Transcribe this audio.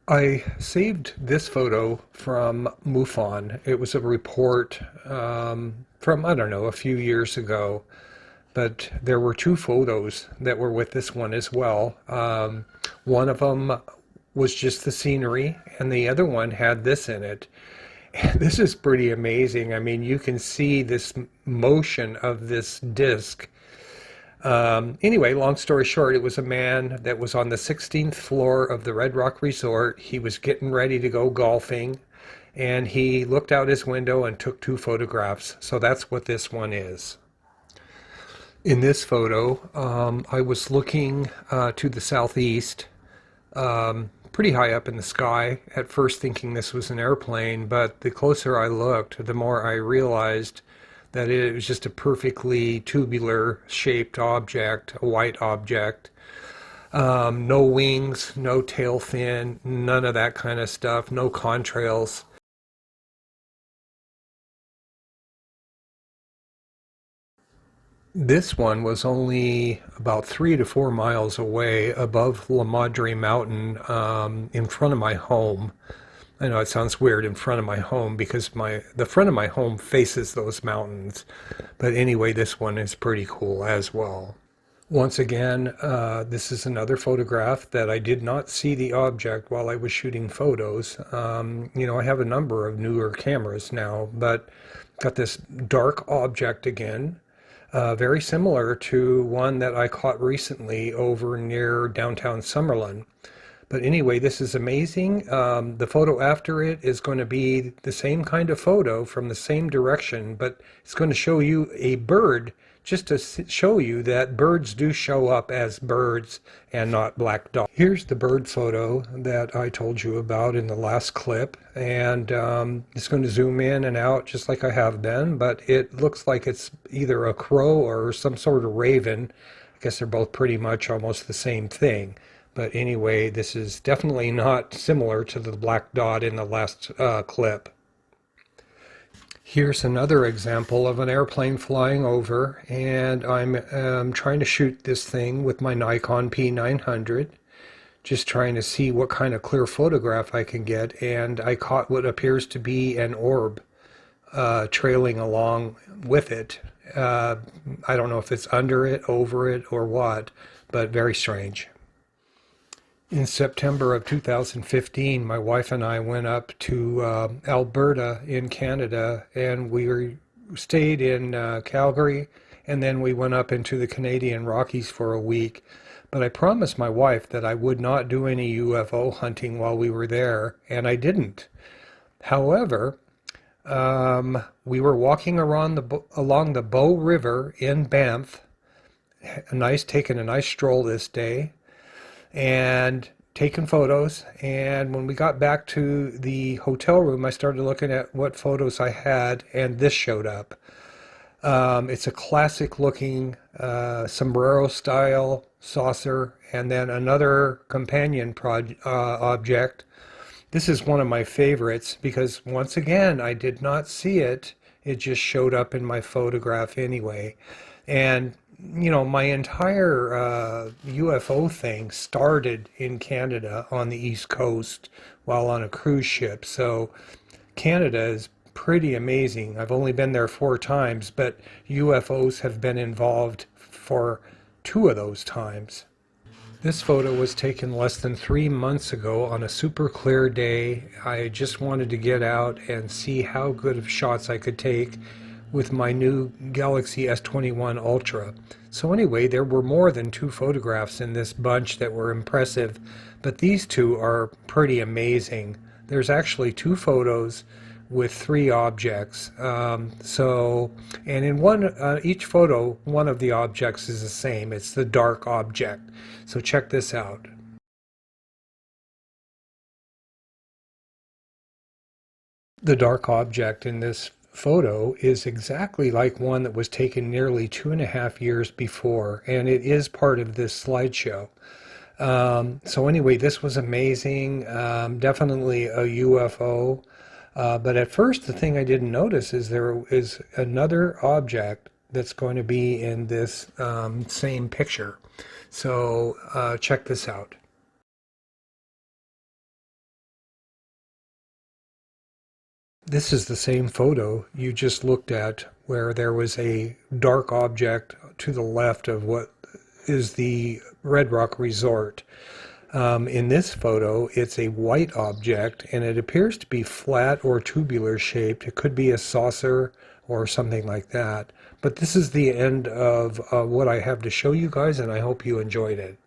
I saved this photo from MUFON. It was a report from, I don't know, a few years ago, but there were two photos that were with this one as well. One of them was just the scenery, and the other one had this in it. And this is pretty amazing. I mean, you can see this motion of this disc. Anyway, long story short, it was a man that was on the 16th floor of the Red Rock Resort. He was getting ready to go golfing, and he looked out his window and took two photographs. So that's what this one is. In this photo, I was looking to the southeast, pretty high up in the sky, at first thinking this was an airplane, but the closer I looked, the more I realized that it was just a perfectly tubular shaped object, a white object. No wings, no tail fin, none of that kind of stuff, no contrails. This one was only about 3 to 4 miles away above La Madre Mountain, in front of my home. I know it sounds weird, in front of my home, because the front of my home faces those mountains. But anyway, this one is pretty cool as well. Once again, this is another photograph that I did not see the object while I was shooting photos. I have a number of newer cameras now, but got this dark object again, very similar to one that I caught recently over near downtown Summerlin. But anyway, this is amazing. The photo after it is going to be the same kind of photo from the same direction, but it's going to show you a bird, just to show you that birds do show up as birds and not black dots. Here's the bird photo that I told you about in the last clip, and it's going to zoom in and out just like I have been, but it looks like it's either a crow or some sort of raven. I guess they're both pretty much almost the same thing. But anyway, this is definitely not similar to the black dot in the last clip. Here's another example of an airplane flying over, and I'm trying to shoot this thing with my Nikon P900, just trying to see what kind of clear photograph I can get, and I caught what appears to be an orb trailing along with it. I don't know if it's under it, over it, or what, but very strange. In September of 2015, my wife and I went up to Alberta in Canada, and stayed in Calgary, and then we went up into the Canadian Rockies for a week. But I promised my wife that I would not do any UFO hunting while we were there, and I didn't. However, we were walking along the Bow River in Banff, taking a nice stroll this day, and taking photos. And when we got back to the hotel room, I started looking at what photos I had, and this showed up. It's a classic looking sombrero style saucer, and then another companion object. This is one of my favorites because, once again, I did not see it. It just showed up in my photograph anyway. And my entire UFO thing started in Canada on the East Coast while on a cruise ship. So Canada is pretty amazing. I've only been there 4 times, but UFOs have been involved for 2 of those times. This photo was taken less than 3 months ago on a super clear day. I just wanted to get out and see how good of shots I could take with my new Galaxy S21 Ultra. So anyway, there were more than 2 photographs in this bunch that were impressive, but these 2 are pretty amazing. There's actually 2 photos with 3 objects. And in each photo, one of the objects is the same. It's the dark object. So check this out. The dark object in this photo is exactly like one that was taken nearly 2.5 years before, and it is part of this slideshow. So anyway, this was amazing. Definitely a UFO. But at first, the thing I didn't notice is there is another object that's going to be in this same picture. So check this out. This is the same photo you just looked at where there was a dark object to the left of what is the Red Rock Resort. In this photo, it's a white object and it appears to be flat or tubular shaped. It could be a saucer or something like that. But this is the end of what I have to show you guys, and I hope you enjoyed it.